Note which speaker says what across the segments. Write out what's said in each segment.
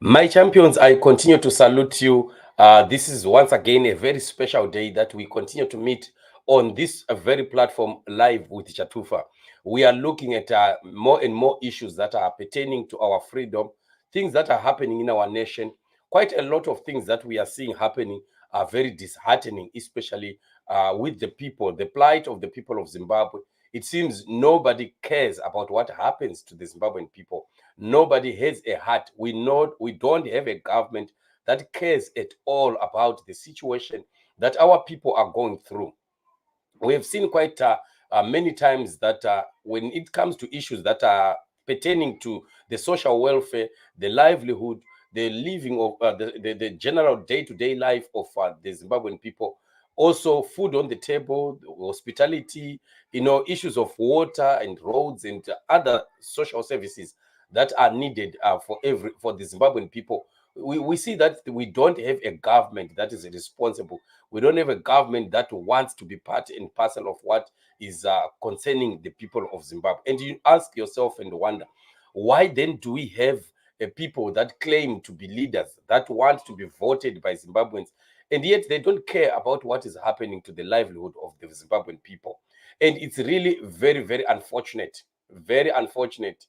Speaker 1: My champions, I continue to salute you. This is once again a very special day that we continue to meet on this very platform live with Chatufa. We are looking at more and more issues that are pertaining to our freedom, things that are happening in our nation. Quite a lot of things that we are seeing happening are very disheartening, especially with the people, the plight of the people of Zimbabwe. It seems nobody cares about what happens to the Zimbabwean people. Nobody has a heart. We don't have a government that cares at all about the situation that our people are going through. We have seen quite many times that when it comes to issues that are pertaining to the social welfare, the livelihood, the living of the general day-to-day life of the Zimbabwean people, also food on the table, hospitality, issues of water and roads and other social services that are needed for the Zimbabwean people. We see that we don't have a government that is responsible. We don't have a government that wants to be part and parcel of what is concerning the people of Zimbabwe. And you ask yourself and wonder, why then do we have people that claim to be leaders, that want to be voted by Zimbabweans, and yet they don't care about what is happening to the livelihood of the Zimbabwean people? And it's really very, very unfortunate, very unfortunate.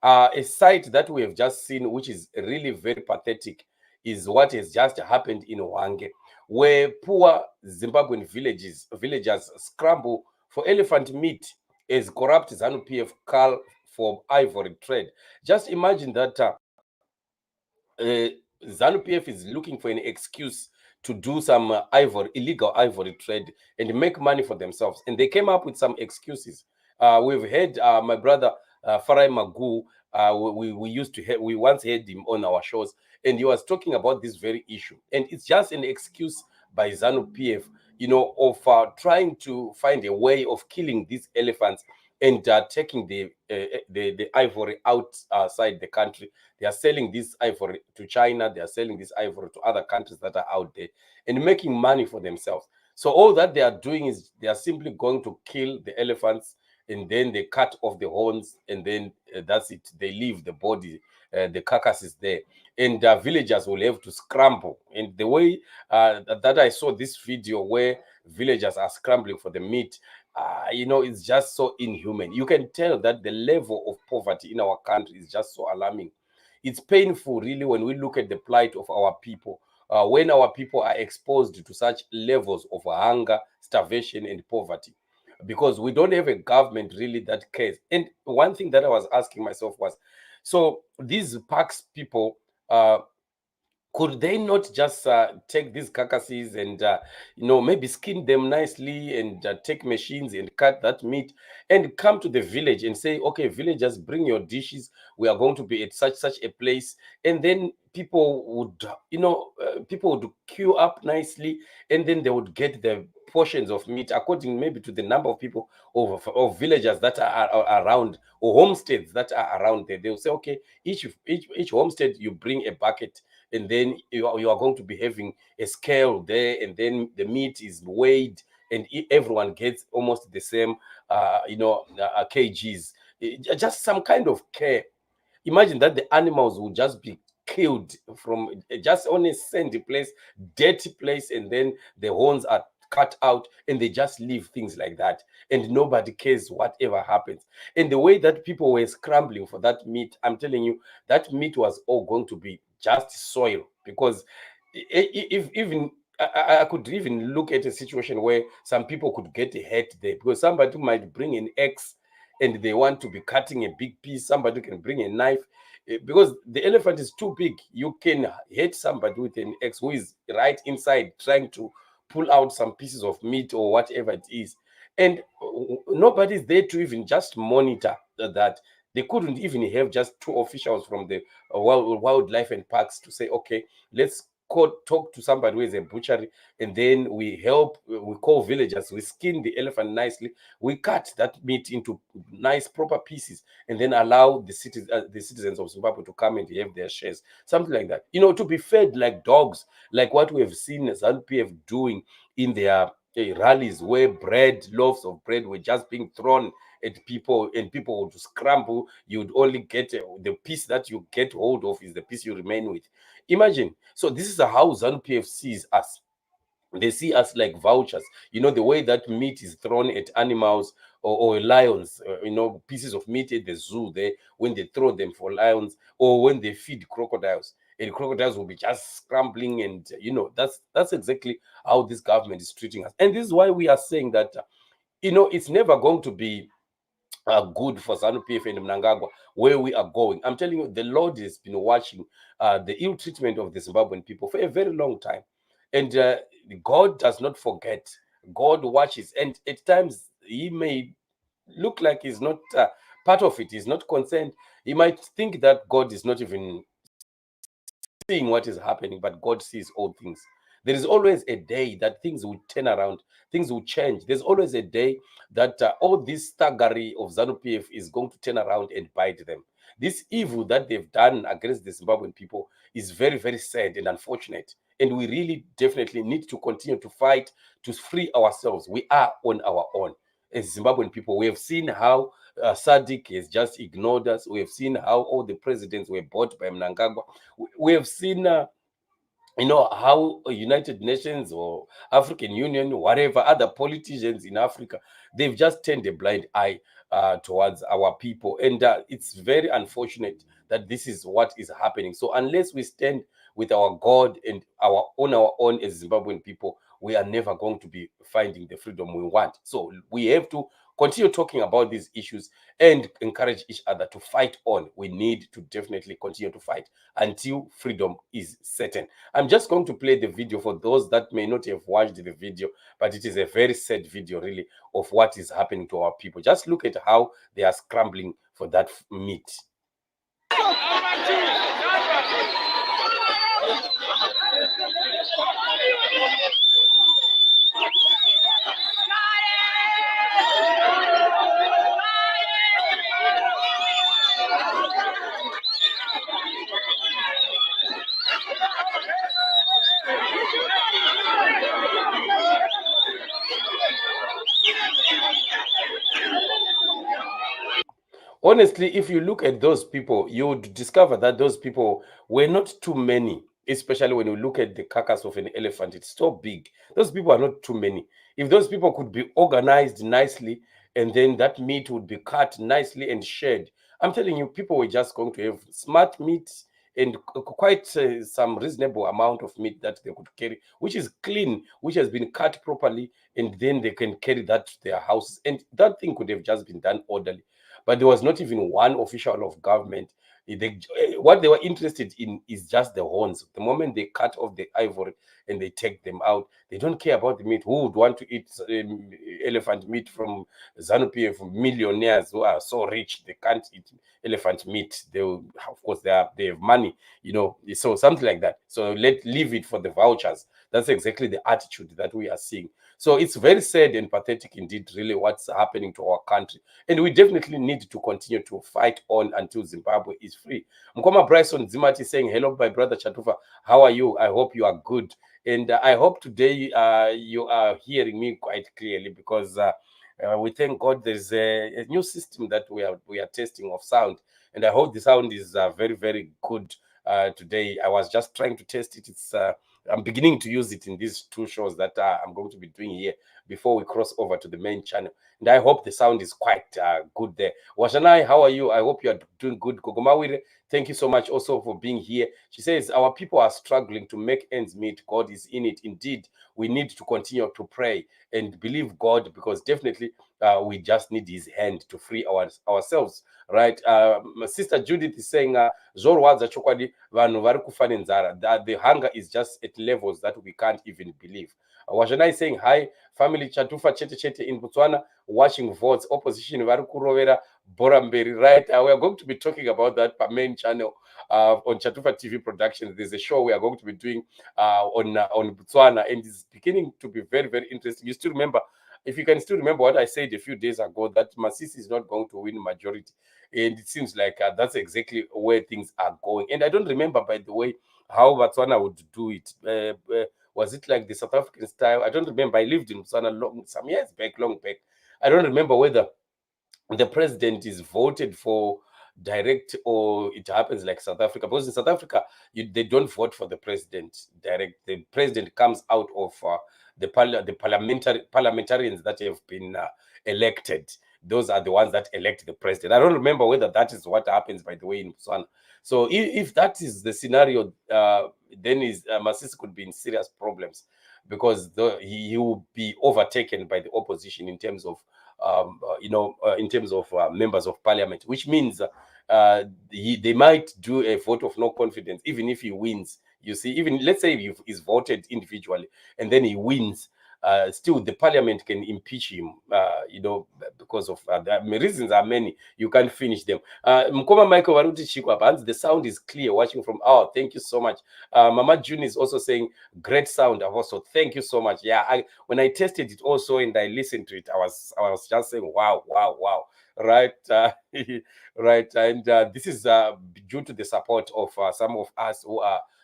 Speaker 1: A sight that we have just seen, which is really very pathetic, is what has just happened in Hwange, where poor Zimbabwean villagers scramble for elephant meat as corrupt Zanu PF Cull for ivory trade. Just imagine that uh, Zanu PF is looking for an excuse to do some illegal ivory trade and make money for themselves. And they came up with some excuses. We've had my brother Farai Magu. We once had him on our shows, and he was talking about this very issue. And it's just an excuse by Zanu PF, of trying to find a way of killing these elephants and taking the ivory outside the country. They are selling this ivory to China. They are selling this ivory to other countries that are out there and making money for themselves. So all that they are doing is they are simply going to kill the elephants, and then they cut off the horns, and then that's it. They leave the body, the carcass is there, and villagers will have to scramble. And the way that I saw this video where villagers are scrambling for the meat, it's just so inhuman. You can tell that the level of poverty in our country is just so alarming. It's painful, really, when we look at the plight of our people. When our people are exposed to such levels of hunger, starvation, and poverty, because we don't have a government really that cares. And one thing that I was asking myself was, so these parks people, could they not just take these carcasses and maybe skin them nicely and take machines and cut that meat and come to the village and say, okay, villagers, bring your dishes, we are going to be at such a place. And then people would people would queue up nicely, and then they would get the portions of meat according maybe to the number of people of villagers that are around, or homesteads that are around there. They'll say, okay, each homestead, you bring a bucket, and then you are going to be having a scale there, and then the meat is weighed, and everyone gets almost the same kgs. Just some kind of care. Imagine that the animals will just be killed from just on a sandy place, dirty place, and then the horns are cut out, and they just leave things like that, and nobody cares whatever happens. And the way that people were scrambling for that meat, I'm telling you, that meat was all going to be just soil, because if even I could even look at a situation where some people could get hurt there, because somebody might bring an axe and they want to be cutting a big piece. Somebody can bring a knife, because the elephant is too big. You can hit somebody with an axe who is right inside trying to pull out some pieces of meat or whatever it is. And nobody's there to even just monitor that. They couldn't even have just two officials from the wildlife and parks to say, okay, let's talk to somebody who is a butchery, and then we call villagers, we skin the elephant nicely, we cut that meat into nice proper pieces, and then allow the citizens of Zimbabwe to come and have their shares, something like that, to be fed like dogs, like what we have seen ZANU-PF doing in their rallies where loaves of bread were just being thrown at people, and people would scramble. You'd only get the piece that you get hold of is the piece you remain with. Imagine. So this is how ZANU PF sees us. They see us like vouchers. The way that meat is thrown at animals, or lions, pieces of meat at the zoo there, when they throw them for lions, or when they feed crocodiles, and crocodiles will be just scrambling. And that's exactly how this government is treating us. And this is why we are saying that it's never going to be good for ZANU PF and Mnangagwa where we are going. I'm telling you, the Lord has been watching the ill treatment of the Zimbabwean people for a very long time. And God does not forget. God watches. And at times, he may look like he's not part of it. He's not concerned. He might think that God is not even seeing what is happening, but God sees all things. There is always a day that things will turn around, things will change. There's always a day that all this thuggery of ZANU PF is going to turn around and bite them. This evil that they've done against the Zimbabwean people is very, very sad and unfortunate. And we really definitely need to continue to fight to free ourselves. We are on our own as Zimbabwean people. We have seen how Sadiq has just ignored us. We have seen how all the presidents were bought by Mnangagwa. We have seen how United Nations or African Union, whatever other politicians in Africa, they've just turned a blind eye towards our people. And it's very unfortunate that this is what is happening. So unless we stand with our God and our own as Zimbabwean people, we are never going to be finding the freedom we want. So we have to continue talking about these issues and encourage each other to fight on. We need to definitely continue to fight until freedom is certain. I'm just going to play the video for those that may not have watched the video, but it is a very sad video, really, of what is happening to our people. Just look at how they are scrambling for that meat. Honestly, if you look at those people, you would discover that those people were not too many, especially when you look at the carcass of an elephant. It's so big. Those people are not too many. If those people could be organized nicely, and then that meat would be cut nicely and shared, I'm telling you, people were just going to have smart meat and quite some reasonable amount of meat that they could carry, which is clean, which has been cut properly, and then they can carry that to their houses. And that thing could have just been done orderly. But there was not even one official of government. What they were interested in is just the horns. The moment they cut off the ivory and they take them out, they don't care about the meat. Who would want to eat elephant meat from ZANU PF? Millionaires who are so rich, they can't eat elephant meat. Of course, they have money, so something like that. So leave it for the vouchers. That's exactly the attitude that we are seeing. So it's very sad and pathetic indeed, really, what's happening to our country. And we definitely need to continue to fight on until Zimbabwe is free. Mkoma Bryson Zimati saying, hello, my brother Chatufa. How are you? I hope you are good. And I hope today you are hearing me quite clearly, because we thank God there's a new system that we are testing of sound. And I hope the sound is very, very good today. I was just trying to test it. I'm beginning to use it in these two shows that I'm going to be doing here before we cross over to the main channel. And I hope the sound is quite good there. Washanai, how are you? I hope you are doing good. Kogomawire, thank you so much also for being here. She says, our people are struggling to make ends meet. God is in it. Indeed, we need to continue to pray and believe God, because definitely we just need his hand to free ourselves, right? Sister Judith is saying, Zorwadza chokwadi vanhu vari kufa nenzara. The hunger is just at levels that we can't even believe. Washanai is saying, hi, family Chatufa Chete Chete in Botswana, watching votes, opposition vari kurovera Boramberi, right? We are going to be talking about that main channel on Chatufa TV Productions. There's a show we are going to be doing on Botswana, and it's beginning to be very, very interesting. You still remember, if you can still remember what I said a few days ago, that Masisi is not going to win majority. And it seems like that's exactly where things are going. And I don't remember, by the way, how Botswana would do it. Was it like the South African style? I don't remember. I lived in Botswana some years back, long back. I don't remember whether the president is voted for direct or it happens like South Africa. Because in South Africa, they don't vote for the president direct. The president comes out of the parliamentarians that have been elected. Those are the ones that elect the president. I don't remember whether that is what happens, by the way, in Botswana. So if that is the scenario, then Masisi could be in serious problems, because he will be overtaken by the opposition in terms of in terms of members of parliament, which means they might do a vote of no confidence even if he wins. You see, even let's say if he's voted individually and then he wins, still the parliament can impeach him, because of the reasons are many. You can't finish them. Mkoma Michael Waruti Chikwapa, the sound is clear watching from thank you so much. Mama June is also saying great sound. I've also thank you so much. Yeah, when I tested it also and I listened to it, I was just saying wow, wow, wow. Right, right, and this is due to the support of some of us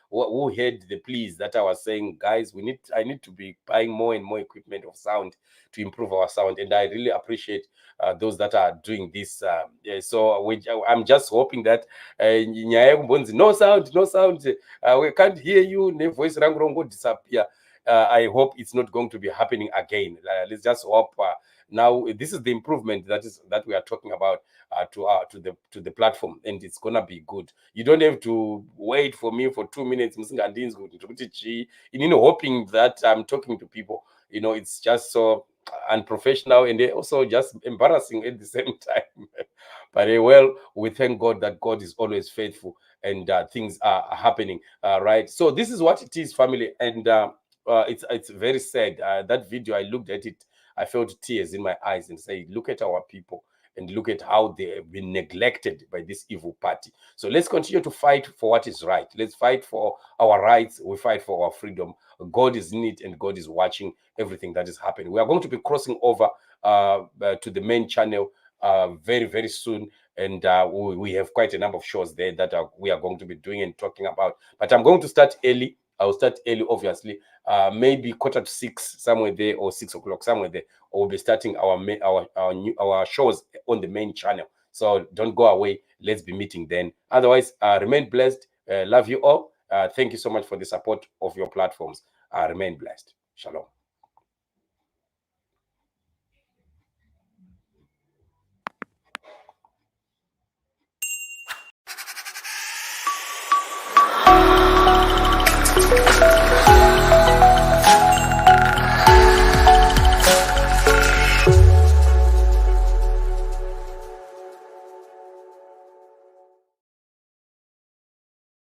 Speaker 1: who heard the pleas that I was saying, guys, I need to be buying more and more equipment of sound to improve our sound, and I really appreciate those that are doing this. So I'm just hoping that no sound, no sound, we can't hear you, the voice rango disappear. I hope it's not going to be happening again. Let's just hope. Now this is the improvement that we are talking about to the platform, and it's gonna be good. You don't have to wait for me for 2 minutes in hoping that I'm talking to people. It's just so unprofessional and also just embarrassing at the same time. But well, we thank God that God is always faithful, and things are happening. Right, so this is what it is, family, and it's very sad. That video, I looked at it, I felt tears in my eyes and say, look at our people and look at how they have been neglected by this evil party. So let's continue to fight for what is right. Let's fight for our rights. We fight for our freedom. God is in it, and God is watching everything that is happening. We are going to be crossing over to the main channel very, very soon. And we have quite a number of shows there that we are going to be doing and talking about. But I'm going to start early. I'll start early, obviously. Maybe 5:45 somewhere there, or 6 o'clock somewhere there. Or we'll be starting our shows on the main channel. So don't go away. Let's be meeting then. Otherwise, remain blessed. Love you all. Thank you so much for the support of your platforms. Remain blessed. Shalom.